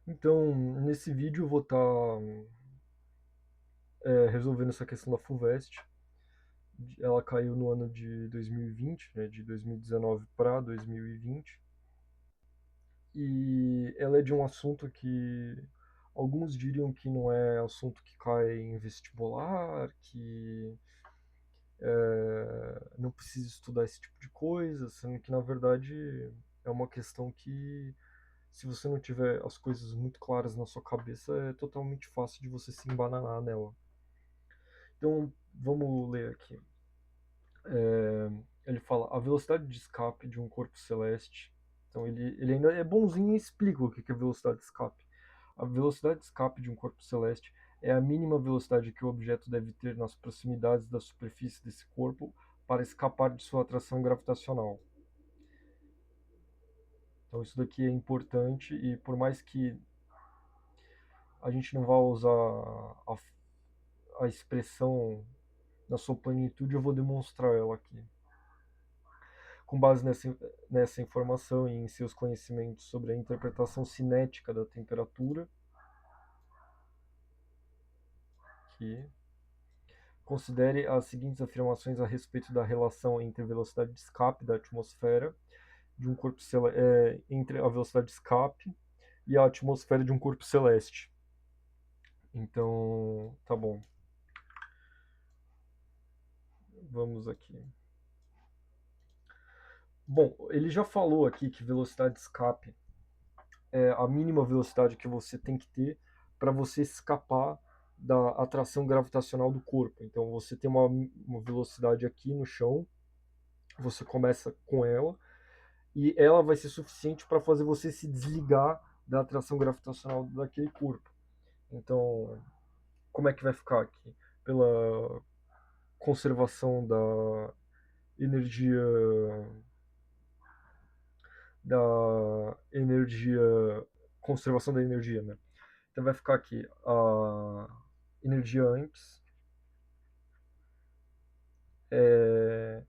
Então, nesse vídeo eu vou estar resolvendo essa questão da FUVEST. Ela caiu no ano de 2020, né, de 2019 para 2020. E ela é de um assunto que alguns diriam que não é assunto que cai em vestibular, que não precisa estudar esse tipo de coisa, sendo que na verdade é uma questão que, se você não tiver as coisas muito claras na sua cabeça, é totalmente fácil de você se embananar nela. Então, vamos ler aqui. É, ele fala a velocidade de escape de um corpo celeste. Então, ele ainda é bonzinho e explica o que é velocidade de escape. A velocidade de escape de um corpo celeste é a mínima velocidade que o objeto deve ter nas proximidades da superfície desse corpo para escapar de sua atração gravitacional. Então, isso daqui é importante e, por mais que a gente não vá usar a expressão na sua plenitude, eu vou demonstrar ela aqui. Com base nessa informação e em seus conhecimentos sobre a interpretação cinética da temperatura, que considere as seguintes afirmações a respeito da relação entre a velocidade de escape da atmosfera de um corpo entre a velocidade de escape e a atmosfera de um corpo celeste. Então, tá bom. Vamos aqui. Bom, ele já falou aqui que velocidade de escape é a mínima velocidade que você tem que ter para você escapar da atração gravitacional do corpo. Então você tem uma velocidade aqui no chão, você começa com ela, e ela vai ser suficiente para fazer você se desligar da atração gravitacional daquele corpo. Então, como é que vai ficar aqui? Pela conservação energia energia conservação da energia, né? Então vai ficar aqui a energia antes é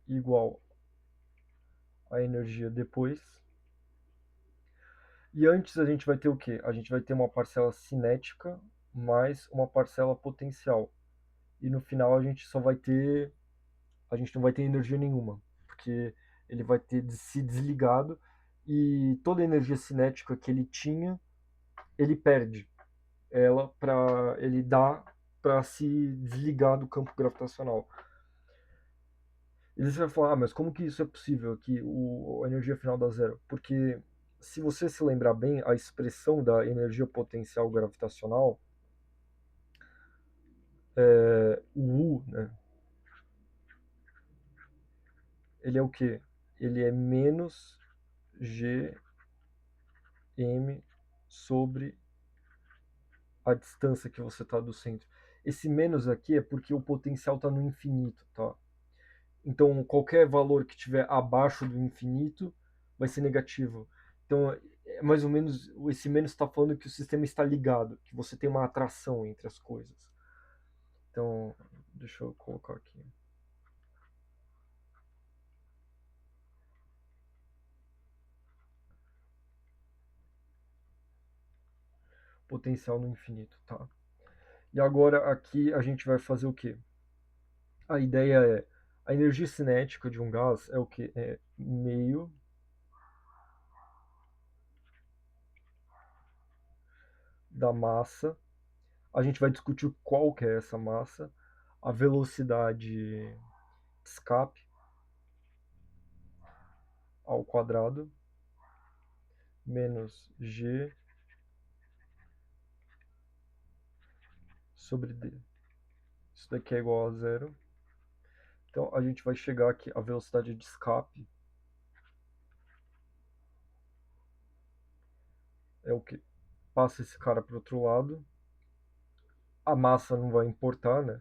igual a energia depois. E antes a gente vai ter o quê? A gente vai ter uma parcela cinética mais uma parcela potencial. E no final a gente não vai ter energia nenhuma, porque ele vai ter se desligado e toda a energia cinética que ele tinha, ele perde ela para ele dá para se desligar do campo gravitacional. E você vai falar, mas como que isso é possível, que a energia final dá zero? Porque, se você se lembrar bem, a expressão da energia potencial gravitacional, o U, né, ele é o quê? Ele é menos Gm sobre a distância que você está do centro. Esse menos aqui é porque o potencial está no infinito, tá? Então, qualquer valor que estiver abaixo do infinito vai ser negativo. Então, é mais ou menos, esse menos está falando que o sistema está ligado, que você tem uma atração entre as coisas. Então, deixa eu colocar aqui. Potencial no infinito, tá? E agora aqui a gente vai fazer o quê? A ideia é, a energia cinética de um gás é o quê? É meio da massa. A gente vai discutir qual que é essa massa, a velocidade de escape ao quadrado menos G sobre D. Isso daqui é igual a zero. Então a gente vai chegar aqui, a velocidade de escape é o que? Passa esse cara para o outro lado. A massa não vai importar, né?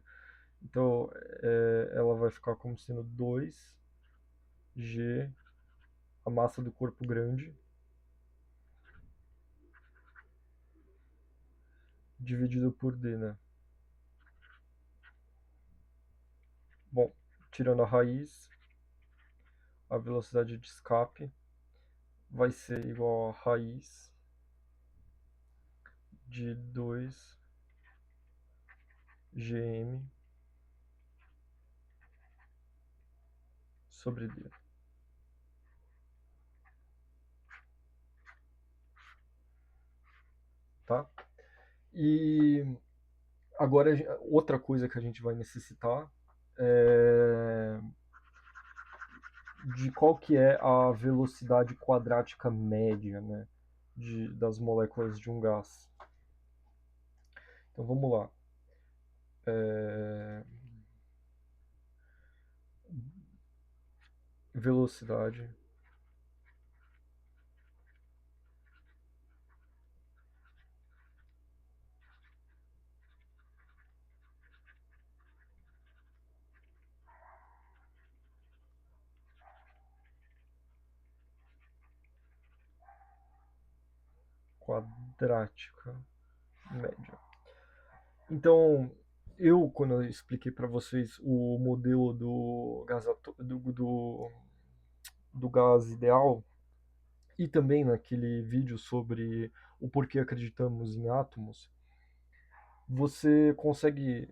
Então ela vai ficar como sendo 2G, a massa do corpo grande, dividido por D, né? Bom, tirando a raiz, a velocidade de escape vai ser igual a raiz de 2 gm sobre d. Tá? E agora, outra coisa que a gente vai necessitar é de qual que é a velocidade quadrática média, né, das moléculas de um gás. Então vamos lá. Velocidade quadrática média. Então, quando eu expliquei para vocês o modelo do gás ideal, e também naquele vídeo sobre o porquê acreditamos em átomos, você consegue.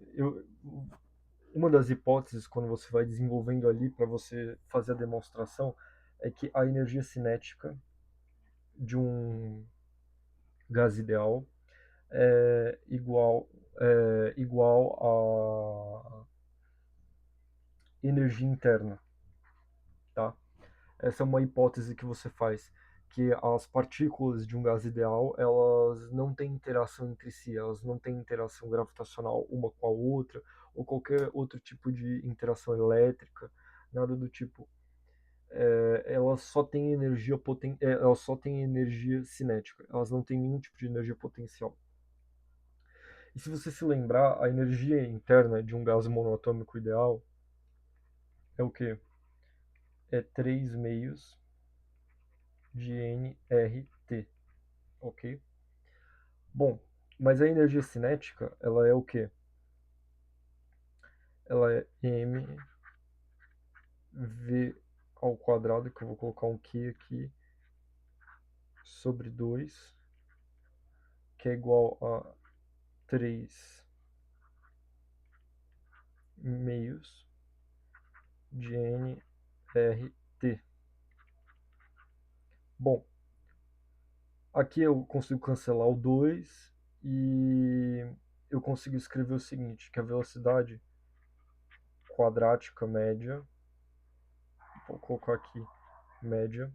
Uma das hipóteses, quando você vai desenvolvendo ali para você fazer a demonstração, é que a energia cinética de um gás ideal igual a energia interna, tá? Essa é uma hipótese que você faz, que as partículas de um gás ideal, elas não têm interação entre si, elas não têm interação gravitacional uma com a outra, ou qualquer outro tipo de interação elétrica, nada do tipo. Elas só têm elas só têm energia cinética, elas não têm nenhum tipo de energia potencial. E se você se lembrar, a energia interna de um gás monoatômico ideal é o quê? É 3 meios de nRT, ok? Bom, mas a energia cinética, ela é o quê? Ela é mv ao quadrado, que eu vou colocar um Q aqui, sobre 2, que é igual a 3 meios de nRT. Bom, aqui eu consigo cancelar o 2 e eu consigo escrever o seguinte, que a velocidade quadrática média, vou colocar aqui média,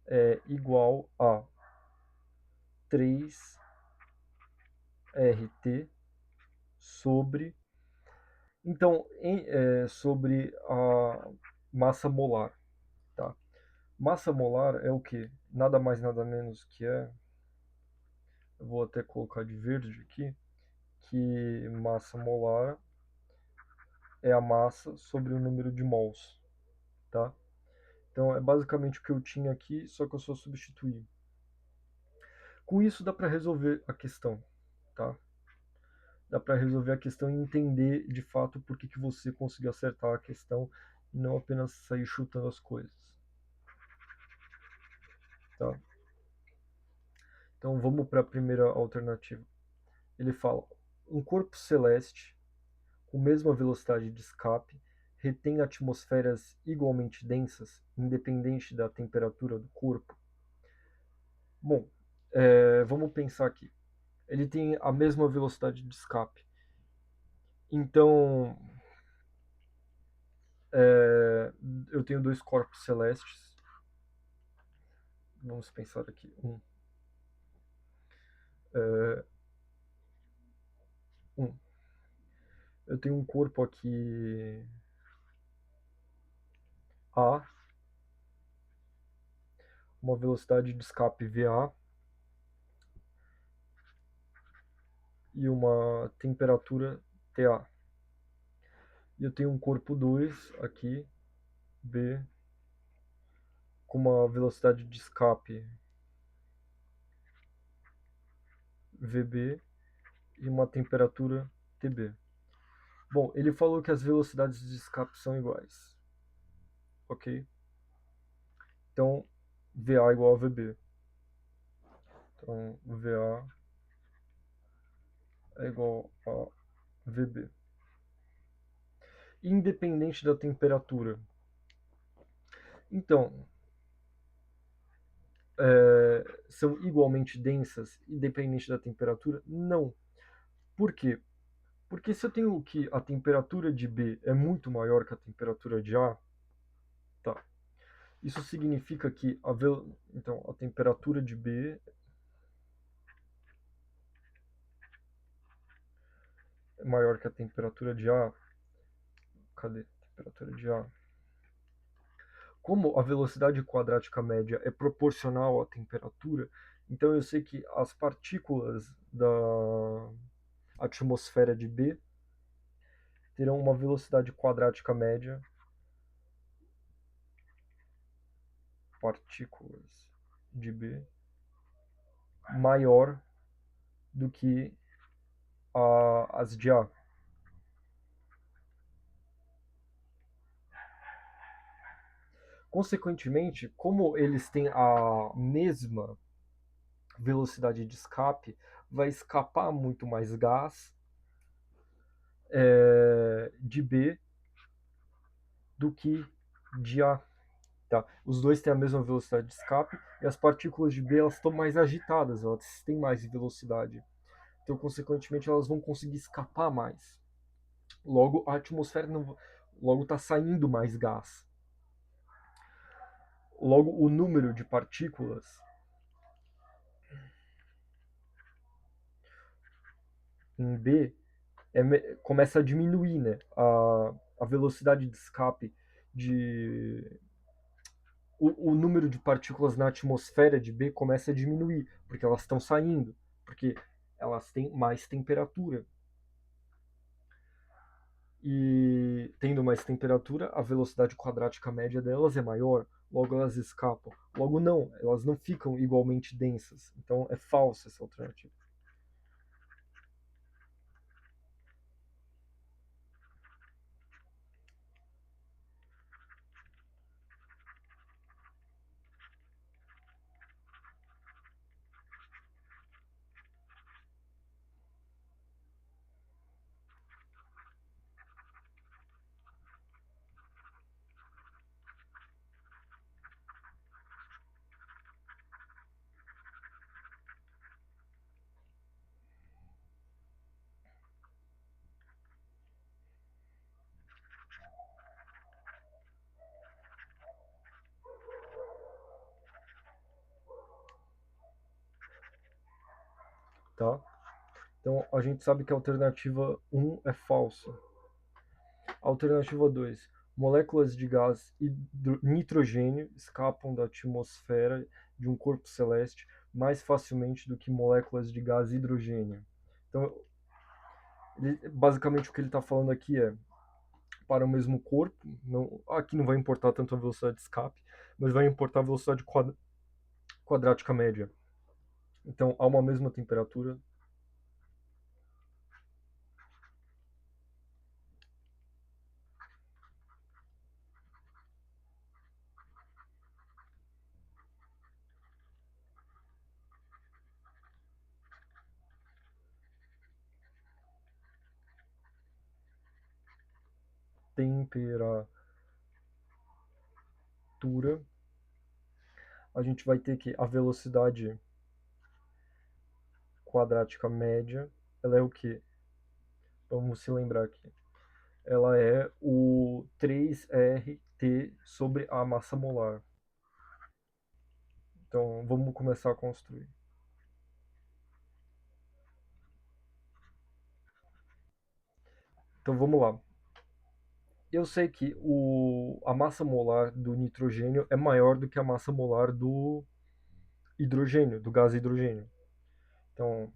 é igual a 3RT sobre, então, sobre a massa molar, tá? Massa molar é o que? Nada mais nada menos que eu vou até colocar de verde aqui, que massa molar é a massa sobre o número de mols, tá? Então é basicamente o que eu tinha aqui, só que eu só substituí. Com isso dá para resolver a questão, tá? Dá para resolver a questão e entender de fato por que, que você conseguiu acertar a questão e não apenas sair chutando as coisas, tá? Então vamos para a primeira alternativa. Ele fala: um corpo celeste com mesma velocidade de escape retém atmosferas igualmente densas, independente da temperatura do corpo. Bom, vamos pensar aqui. Ele tem a mesma velocidade de escape. Então, eu tenho dois corpos celestes. Vamos pensar aqui. É, um. Eu tenho um corpo aqui A, uma velocidade de escape VA e uma temperatura TA. E eu tenho um corpo 2 aqui, B, com uma velocidade de escape VB e uma temperatura TB. Bom, ele falou que as velocidades de escape são iguais, ok? Então, VA igual a VB. Então, VA é igual a VB. Independente da temperatura. Então, são igualmente densas, independente da temperatura? Não. Por quê? Porque se eu tenho que a temperatura de B é muito maior que a temperatura de A, tá? Isso significa que então, a temperatura de B é maior que a temperatura de A. Cadê? Temperatura de A. Como a velocidade quadrática média é proporcional à temperatura, então eu sei que as partículas da atmosfera de B terão uma velocidade quadrática média, partículas de B, maior do que as de A. Consequentemente, como eles têm a mesma velocidade de escape, vai escapar muito mais gás de B do que de A. Tá? Os dois têm a mesma velocidade de escape e as partículas de B elas estão mais agitadas, elas têm mais velocidade. Então, consequentemente, elas vão conseguir escapar mais. Logo, a atmosfera não, logo está saindo mais gás. Logo, o número de partículas em B começa a diminuir, né? A velocidade de escape de o número de partículas na atmosfera de B começa a diminuir, porque elas estão saindo, porque elas têm mais temperatura. E tendo mais temperatura, a velocidade quadrática média delas é maior, logo elas escapam. Logo não, elas não ficam igualmente densas. Então é falsa essa alternativa. Tá? Então a gente sabe que a alternativa 1 é falsa. Alternativa 2. Moléculas de gás nitrogênio escapam da atmosfera de um corpo celeste mais facilmente do que moléculas de gás hidrogênio. Então, basicamente o que ele está falando aqui é para o mesmo corpo, aqui não vai importar tanto a velocidade de escape, mas vai importar a velocidade quadrática média. Então, a uma mesma temperatura, temperatura, a gente vai ter que a velocidade quadrática média, ela é o quê? Vamos se lembrar aqui. Ela é o 3RT sobre a massa molar. Então, vamos começar a construir. Então, vamos lá. Eu sei que a massa molar do nitrogênio é maior do que a massa molar do hidrogênio, do gás hidrogênio. Então,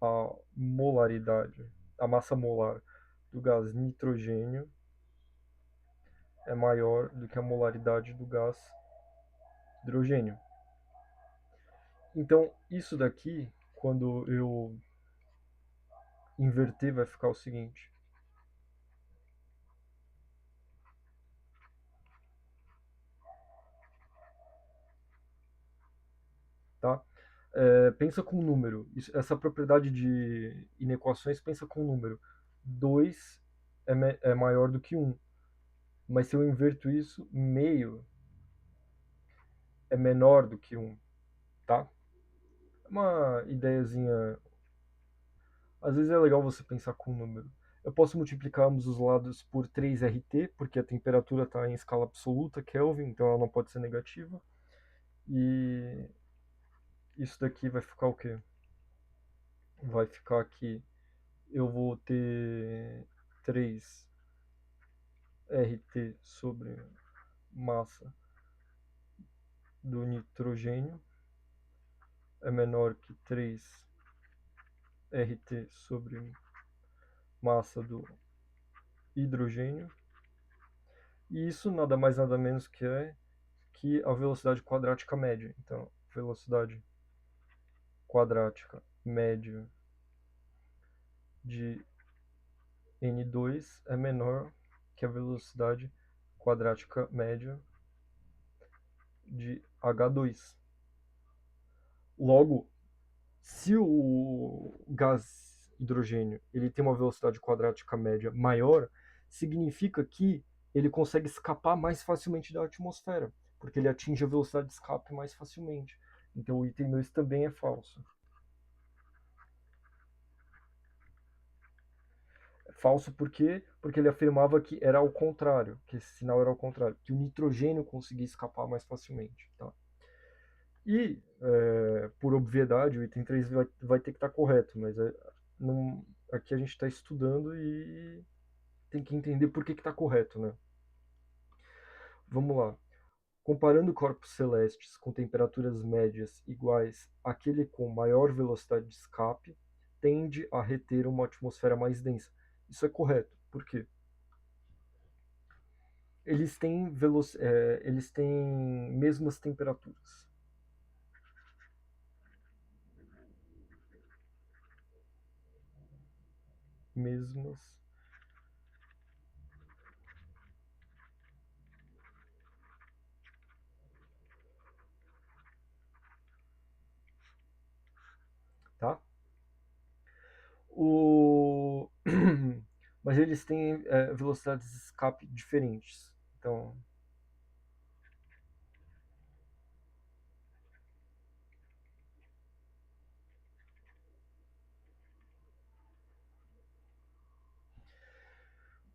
a molaridade, a massa molar do gás nitrogênio é maior do que a molaridade do gás hidrogênio. Então, isso daqui, quando eu inverter, vai ficar o seguinte. Tá? Pensa com um número. Essa propriedade de inequações pensa com um número. 2 é maior do que um. Mas se eu inverto isso, meio é menor do que um, tá? Uma ideiazinha. Às vezes é legal você pensar com um número. Eu posso multiplicar ambos os lados por 3RT, porque a temperatura está em escala absoluta, Kelvin, então ela não pode ser negativa. E isso daqui vai ficar o quê? Vai ficar aqui. Eu vou ter 3RT sobre massa do nitrogênio é menor que 3RT sobre massa do hidrogênio. E isso nada mais nada menos que a velocidade quadrática média. Então, velocidade quadrática média de N2 é menor que a velocidade quadrática média de H2. Logo, se o gás hidrogênio ele tem uma velocidade quadrática média maior, significa que ele consegue escapar mais facilmente da atmosfera, porque ele atinge a velocidade de escape mais facilmente. Então o item 2 também é falso. É falso por quê? Porque ele afirmava que era ao contrário, que esse sinal era ao contrário, que o nitrogênio conseguia escapar mais facilmente. Tá? E, por obviedade, o item 3 vai ter que estar correto, mas não, aqui a gente está estudando e tem que entender por que está correto, né? Vamos lá. Comparando corpos celestes com temperaturas médias iguais àquele com maior velocidade de escape, tende a reter uma atmosfera mais densa. Isso é correto. Por quê? Eles têm mesmas temperaturas. Mesmas. Tá? O... Mas eles têm velocidades de escape diferentes. Então,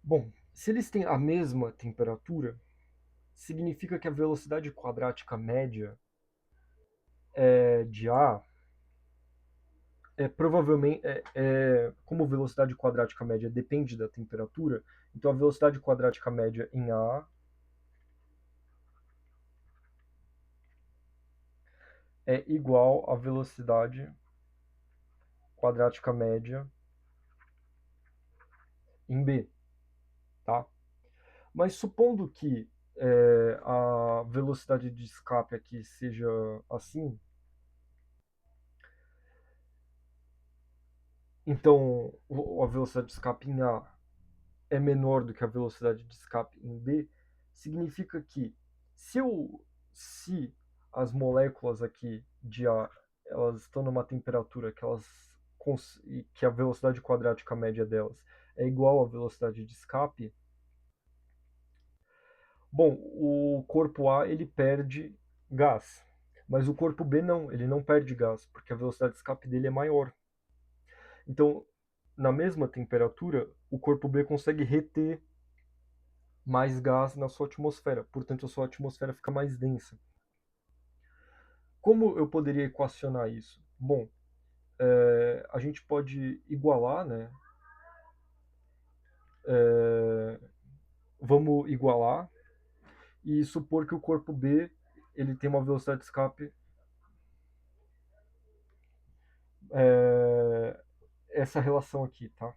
bom, se eles têm a mesma temperatura, significa que a velocidade quadrática média de A provavelmente como velocidade quadrática média depende da temperatura, então a velocidade quadrática média em A é igual à velocidade quadrática média em B, tá? Mas supondo que a velocidade de escape aqui seja assim, então a velocidade de escape em A é menor do que a velocidade de escape em B, significa que se, eu, se as moléculas aqui de A elas estão numa temperatura que a velocidade quadrática média delas é igual à velocidade de escape, bom, o corpo A ele perde gás, mas o corpo B não, ele não perde gás, porque a velocidade de escape dele é maior. Então, na mesma temperatura, o corpo B consegue reter mais gás na sua atmosfera, portanto a sua atmosfera fica mais densa. Como eu poderia equacionar isso? Bom, a gente pode igualar, né? É, vamos igualar e supor que o corpo B ele tem uma velocidade de escape essa relação aqui, tá?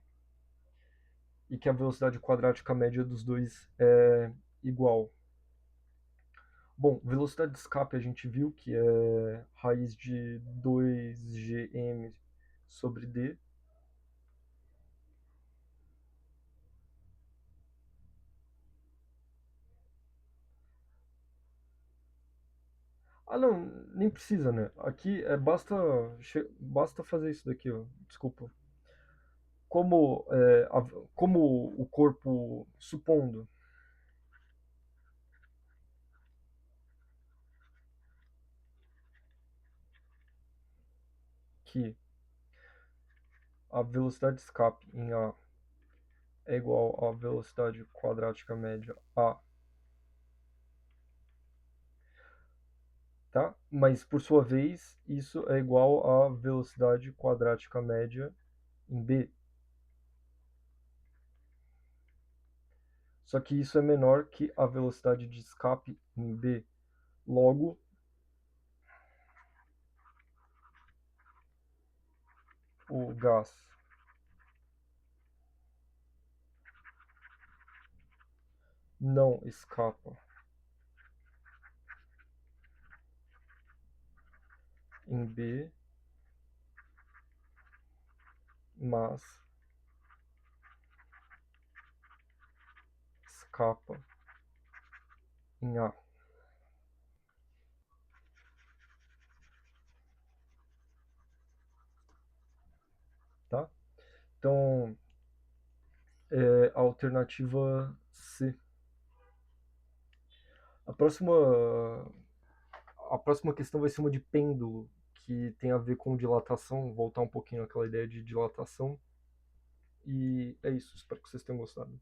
E que a velocidade quadrática média dos dois é igual. Bom, velocidade de escape a gente viu que é raiz de 2gm sobre d. Ah, não. Nem precisa, né? Aqui basta fazer isso daqui, ó. Desculpa. Como, como o corpo, supondo que a velocidade de escape em A é igual à velocidade quadrática média A, tá? Mas por sua vez, isso é igual à velocidade quadrática média em B. Só que isso é menor que a velocidade de escape em B. Logo, o gás não escapa em B, mas escapa em A, tá? Então, a alternativa C. A próxima, a próxima questão vai ser uma de pêndulo, que tem a ver com dilatação, voltar um pouquinho naquela ideia de dilatação. E é isso, espero que vocês tenham gostado.